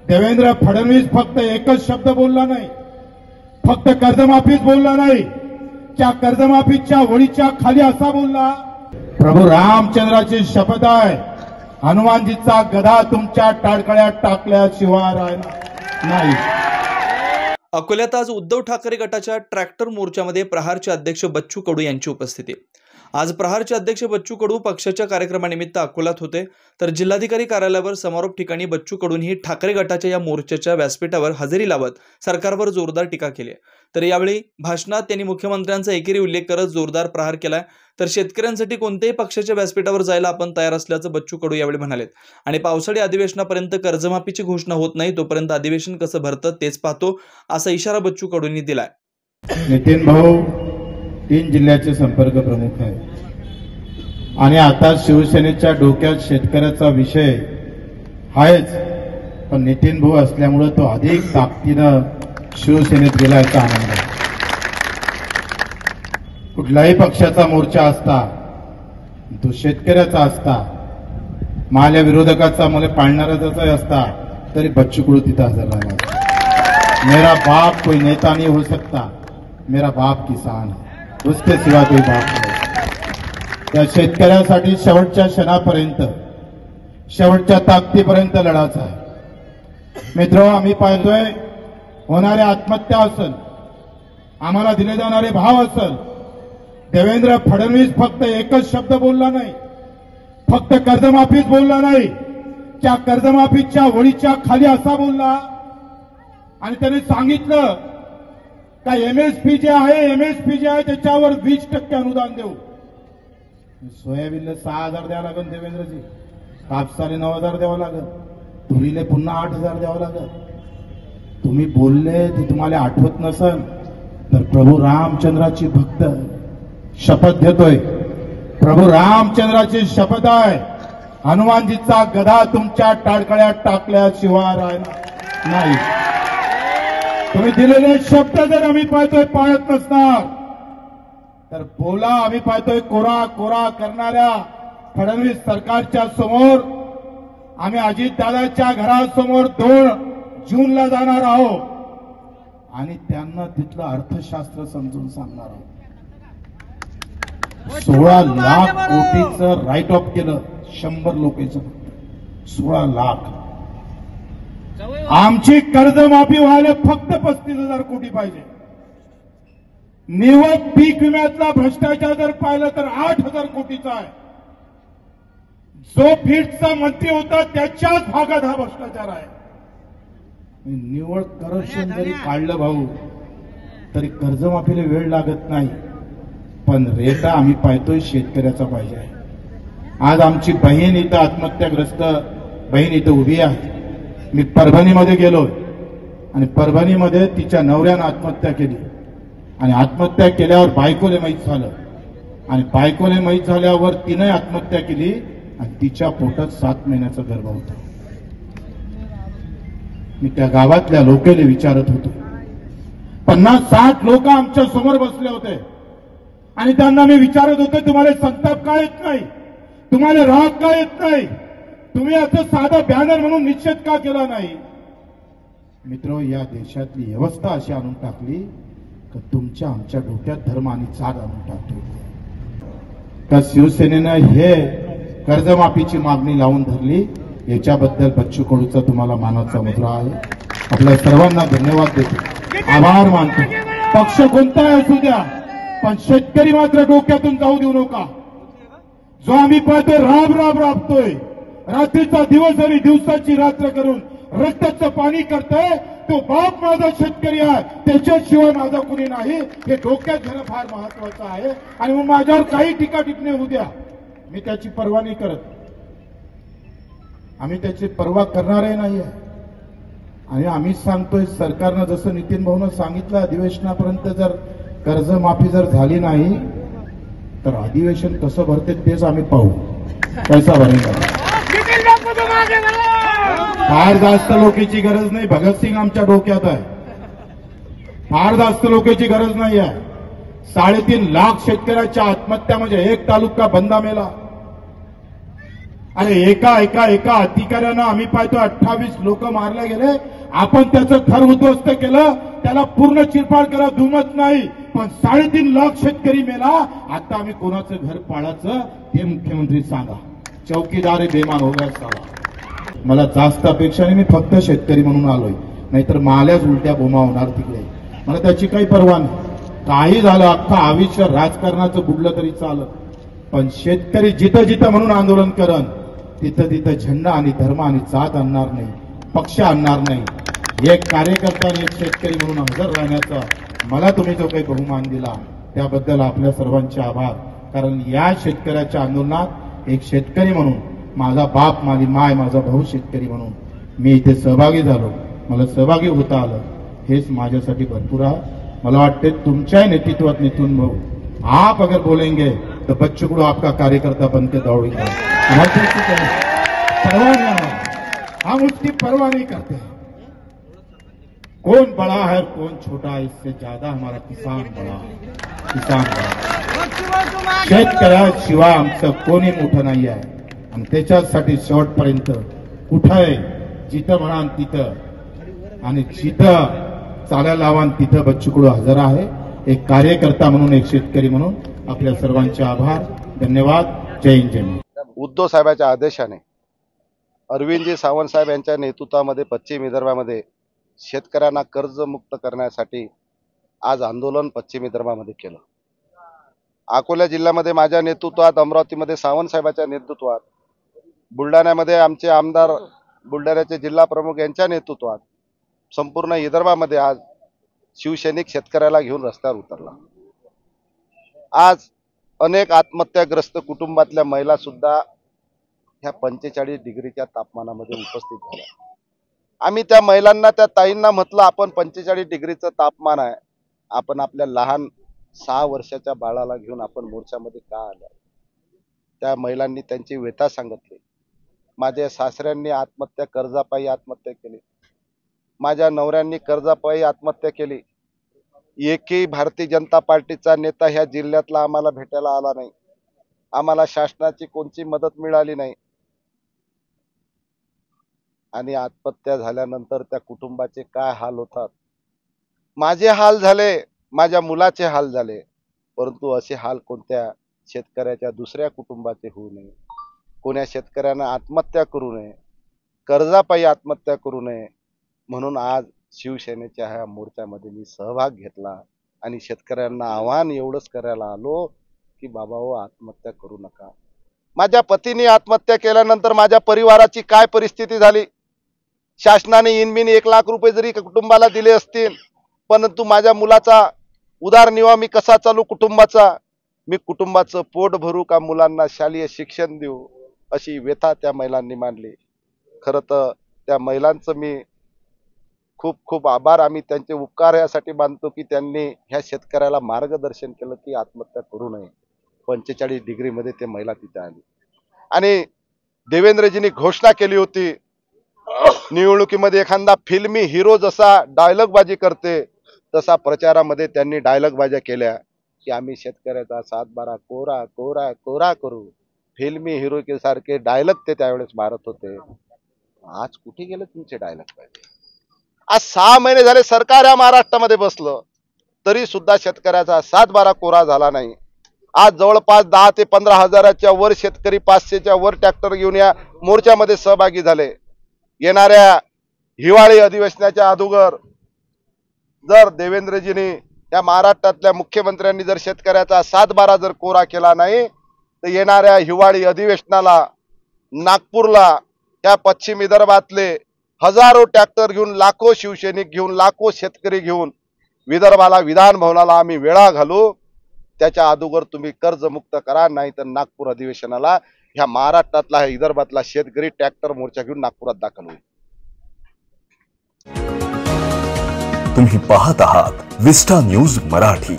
देवेंद्र फडणवीस फक्त एकच शब्द बोलला नाही, फक्त कर्जमाफीच बोलला नाही, त्या कर्जमाफीच्या वळीच्या खाली असा बोलला, प्रभू रामचंद्राची शपथ आहे, हनुमानजीचा गदा तुमच्या टाळकळ्यात टाकल्याशिवाय राहणार नाही। अकोल्यात आज उद्धव ठाकरे गटाच्या ट्रॅक्टर मोर्चामध्ये प्रहारचे अध्यक्ष बच्चू कडू यांची उपस्थिती। आज प्रहारचे अध्यक्ष बच्चू कडू पक्षाच्या कार्यक्रमानिमित्त अकोल्यात होते, तर जिल्हाधिकारी कार्यालयावर समारोप ठिकाणी बच्चू कडूंनी ठाकरे गटाच्या या मोर्चाच्या व्यासपीठावर हजेरी लावत सरकारवर जोरदार टीका केली। तर यावेळी भाषणात त्यांनी मुख्यमंत्र्यांचा एकेरी उल्लेख करत जोरदार प्रहार केलाय। तर शेतकऱ्यांसाठी कोणत्याही पक्षाच्या व्यासपीठावर जायला आपण तयार असल्याचं बच्चू कडू यावेळी म्हणाले। आणि पावसाळी अधिवेशनापर्यंत कर्जमाफीची घोषणा होत नाही तोपर्यंत अधिवेशन कसं भरतं तेच पाहतो, असा इशारा बच्चू कडूंनी दिलाय। नितीन भाऊ 3 जिल्ह्याचे संपर्क प्रमुख आहे आणि आता शिवसेनेच्या डोक्यात शेतकऱ्याचा विषय आहेच, पण नितीन भाऊ असल्यामुळे तो अधिक ताकदीनं शिवसेनेत गेला याचा आनंद आहे। कुठल्याही पक्षाचा मोर्चा असता तो शेतकऱ्याचा असता, माझ्या विरोधकाचा मला पाळणाराचा असता तरी बच्चू कडू तिथं हजर राहिला। मेरा बाप कोई नेता नहीं हो सकता, मेरा बाप किसान है, उसके सिवा कोई बाप नहीं। त्या शेतकऱ्यासाठी शेवटच्या क्षणापर्यंत, शेवटच्या ताकदीपर्यंत लढायचा आहे। मित्र, आम्ही पाहतोय होणाऱ्या आत्महत्या असेल, आम्हाला दिले जाणारे भाव असेल, देवेंद्र फडणवीस फक्त एकच शब्द बोलला नाही, फक्त कर्जमाफीच बोलला नाही, त्या कर्जमाफीच्या वळीच्या खाली असा बोलला आणि त्यांनी सांगितलं का एमएसपी जे आहे त्याच्यावर 20% अनुदान देऊ। सोयाबीनला 6,000 द्यावं लागेल देवेंद्रजी, कापसाले 9,000 द्यावं लागेल, तुरीले पुन्हा 8,000 द्यावं लागेल। तुम्ही बोलले ते तुम्हाला आठवत नसेल तर प्रभू रामचंद्राची भक्त शपथ घेतोय, प्रभू रामचंद्राची शपथ आहे, हनुमानजीचा गदा तुमच्या टाळकळ्यात टाकल्याशिवाय राहणार नाही। तुम्ही दिलेले शब्द जर आम्ही पाहतोय पाळत नसणार तर बोला, आम्ही पाहतोय कोरा कोरा करणाऱ्या फडणवीस सरकारच्या समोर आम्ही अजितदादाच्या घरासमोर 2 जूनला जाणार आहोत आणि त्यांना तिथलं अर्थशास्त्र समजून सांगणार आहोत। 16 लाख कोटीचं राईट ऑफ केलं 100 लोकांचं, 16 लाख। आमची कर्जमाफी व्हायला फक्त 35,000 कोटी पाहिजे। निवड पीक विम्यातला भ्रष्टाचार जर पाहिलं तर 8,000 कोटीचा आहे। जो फीडचा मंत्री होता त्याच्याच भागात हा भ्रष्टाचार आहे। निवड करप्शन जरी काढलं भाऊ तरी कर्जमाफीला वेळ लागत नाही, पण रेटा आम्ही पाहतोय शेतकऱ्याचा पाहिजे आहे। आज आमची बहीण इथं आत्महत्याग्रस्त बहीण इथं उभी आहे। मी परभणीमध्ये गेलो आणि परभणीमध्ये तिच्या नवऱ्यानं आत्महत्या केली आणि आत्महत्या केल्यावर बायकोले माहीत झालं आणि बायकोले माहीत झाल्यावर तिने आत्महत्या केली आणि तिच्या पोटात 7 महिन्याचा गर्भ होता। मी त्या गावातल्या लोकांना विचारत होतो, 50-60 लोक आमच्या समोर बसले होते आणि त्यांना मी विचारत होतो, तुम्हाला संताप का येत नाही, तुम्हाला राग का येत नाही, तुम्ही असं साधा बॅनर म्हणून निश्चित का केला नाही। मित्र, या देशातली व्यवस्था अशी आणून टाकली की तुमच्या आमच्या डोक्यात धर्म आणि जात आणून टाकतो। तर शिवसेनेनं हे कर्जमाफीची मागणी लावून धरली, याच्याबद्दल बच्चू कडूचा तुम्हाला मानाचा मुद्रा आहे। आपल्या सर्वांना धन्यवाद देतो, आभार मानतो। पक्ष कोणताही असू द्या, पण शेतकरी मात्र डोक्यातून जाऊ देऊ नका। जो आम्ही पाहतोय राबतोय, रात्रीचा दिवस आणि दिवसाची रात्र करून रक्ताचं पाणी करतोय, तो बाप माझा शेतकरी आहे, त्याच्याशिवाय माझा कुणी नाही, हे डोक्यात घेणं फार महत्वाचं आहे। आणि मग माझ्यावर काही टीका टिप्पणी होऊ द्या, मी त्याची पर्वा नाही करत, आम्ही त्याची पर्वा करणारही नाही आहे। आणि आम्ही सांगतोय, सरकारनं जसं नितीन भाऊनं सांगितलं, अधिवेशनापर्यंत जर कर्जमाफी जर झाली नाही तर अधिवेशन कसं भरते तेच आम्ही पाहू, पैसा भरेल। फार जास्त लोकांची गरज नाही, भगतसिंग आमच्या डोक्यात आहे, फार जास्त लोकांची गरज नाही आहे। 3.5 लाख शेतकऱ्याच्या आत्महत्या म्हणजे एक तालुका बंदा मेला आणि एका अधिकाऱ्यानं आम्ही पाहतो 28 लोक मारले गेले. आपण त्याचं घर उद्ध्वस्त केलं, त्याला पूर्ण चिरपाड करा, दुमत नाही. पण 3.5 लाख शेतकरी मेला. आता आम्ही कोणाचं घर पाडायचं ते मुख्यमंत्री सांगा. चौकीदार बेमान हो गया साला. मला जास्त अपेक्षा नाही, मी फक्त शेतकरी म्हणून आलोय, नाहीतर माल्याच उलट्या बोमा होणार तिकडे. मला त्याची काही पर्वा नाही. काही झालं, अख्खं आयुष्य राजकारणाचं बुडलं तरी चालत, पण शेतकरी जिथं जिथं म्हणून आंदोलन करन तिथं तिथं झेंडा आणि धर्म आणि जात आणणार नाही, पक्ष आणणार नाही. एक कार्यकर्ता आणि एक शेतकरी म्हणून हजर राहण्याचा मला तुम्ही जो काही बहुमान दिला त्याबद्दल आपल्या सर्वांचे आभार. कारण या शेतकऱ्याच्या आंदोलनात एक शेतकरी म्हणून, माझा बाप, माझी माय, माझा भाऊ शेतकरी म्हणून मी इथे सहभागी झालो, मला सहभागी होता आलं, हेच माझ्यासाठी भरपूर आहे. मला वाटते तुमच्या नेतृत्वात नितीन भाऊ, आप अगर बोलेंगे तो बच्चू कडू आपका कार्यकर्ता बनकर दौड़ेगा. परवाह नहीं, हम उसकी परवाह नहीं करते. कौन बड़ा है और कौन छोटा है, इससे ज्यादा हमारा किसान बड़ा है. किसान बड़ा, शेतकऱ्याशिवाय आमचं कोणी मोठं नाही आहे. आणि त्याच्यासाठी शेवटपर्यंत कुठं आहे, जिथं म्हणाल तिथं आणि जिथं चालायला लावान तिथं बच्चू कडू हजर आहे. एक कार्यकर्ता म्हणून, एक शेतकरी म्हणून आपल्या सर्वांचे आभार, धन्यवाद. जय हिंद, जय महाराष्ट्र. उद्धव साहेबांच्या आदेशाने अरविंदजी सावंत साहेब यांच्या नेतृत्वामध्ये पश्चिम विदर्भामध्ये शेतकऱ्यांना कर्जमुक्त करण्यासाठी आज आंदोलन पश्चिम विदर्भामध्ये केलं. अकोला जिल्ह्यामध्ये माझ्या नेतृत्वात, अमरावतीमध्ये सावंत साहेबांच्या नेतृत्वात, बुलढाण्यामध्ये आमचे आमदार, बुलढाण्याचे जिल्हा प्रमुख यांच्या नेतृत्वात संपूर्ण विदर्भामध्ये आज शिवसैनिक शेतकऱ्याला घेऊन रस्त्यावर उतरला. आज अनेक आत्महत्याग्रस्त कुटुंबातल्या महिला सुद्धा ह्या 45 डिग्रीच्या तापमानामध्ये उपस्थित झाल्या. आम्ही त्या महिलांना, त्या ताईंना म्हटलं, आपण 45 डिग्रीचं तापमान आहे, आपण आपल्या लहान 6 वर्षाच्या बाळाला घेऊन आपण मोर्चामध्ये का आल्या. त्या महिलांनी त्यांची व्यथा सांगितली. माझ्या सासऱ्यांनी आत्महत्या, कर्जापायी आत्महत्या केली, माझ्या नवऱ्यांनी कर्जापायी आत्महत्या केली. एकही भारतीय जनता पार्टीचा नेता ह्या जिल्ह्यातला आम्हाला भेटायला आला नाही, आम्हाला शासनाची कोणती मदत मिळाली नाही. आणि आत्महत्या झाल्यानंतर त्या कुटुंबाचे काय हाल होतात. माझे हाल झाले, माझ्या मुलाचे हाल झाले, परंतु असे हाल कोणत्या शेतकऱ्याच्या दुसऱ्या कुटुंबाचे होऊ नये. कोण्या शेतकऱ्यानं आत्महत्या करू नये, कर्जापायी आत्महत्या करू नये, म्हणून आज शिवसेनेच्या ह्या मोर्चामध्ये मी सहभाग घेतला. आणि शेतकऱ्यांना आव्हान एवढंच करायला आलो की बाबाओ, आत्महत्या करू नका. माझ्या पतीने आत्महत्या केल्यानंतर माझ्या परिवाराची काय परिस्थिती झाली. शासनाने इनमिन 1 लाख रुपये जरी कुटुंबाला दिले असतील, परंतु माझ्या मुलाचा उदरनिर्वाह मी कसा चालू कुटुंबाचा, मी कुटुंबाचं पोट भरू का मुलांना शालेय शिक्षण देऊ, अशी व्यथा त्या महिलांनी मांडली. खरं तर त्या महिलांचं मी खूप खूप आभार, आम्ही त्यांचे उपकार यासाठी मानतो की त्यांनी ह्या शेतकऱ्याला मार्गदर्शन केलं की आत्महत्या करू नये. 45 डिग्रीमध्ये ते महिला तिथे आली. आणि देवेंद्रजींनी घोषणा केली होती, निवडणुकीमध्ये एखादा फिल्मी हिरो जसा डायलॉगबाजी करते तसा प्रचारामध्ये त्यांनी डायलॉगबाज्या केल्या की आम्ही शेतकऱ्याचा 7-12 कोरा कोरा कोरा करू. फिल्मी हिरो के सारखे डायलॉग ते त्यावेळेस मारत होते. आज कुठे गेले तुमचे डायलॉग पाहिजे. आज 6 महिने झाले सरकार या महाराष्ट्रामध्ये बसलं, तरी सुद्धा शेतकऱ्याचा 7-12 कोरा झाला नाही. आज जवळपास 10 ते 15 हजाराच्या वर शेतकरी, 500च्या वर ट्रॅक्टर घेऊन या मोर्चामध्ये सहभागी झाले. येणाऱ्या हिवाळी अधिवेशनाच्या अगोदर जर देवेंद्रजींनी, या महाराष्ट्रातल्या मुख्यमंत्र्यांनी जर शेतकऱ्याचा 7-12 जर कोरा केला नाही, तर येणाऱ्या हिवाळी अधिवेशनाला नागपूरला या पश्चिम विदर्भातले हजारो ट्रॅक्टर घेऊन, लाखो शिवसैनिक घेऊन, लाखो शेतकरी घेऊन विदर्भाला, विधान भवनाला आम्ही वेळा घालू. त्याच्या अगोदर तुम्ही कर्जमुक्त करा, नाही तर नागपूर अधिवेशनाला ह्या महाराष्ट्रातला, विदर्भातला शेतकरी ट्रॅक्टर मोर्चा घेऊन नागपुरात दाखल होईल. तुम्ही पाहत आहात विस्टा न्यूज मराठी.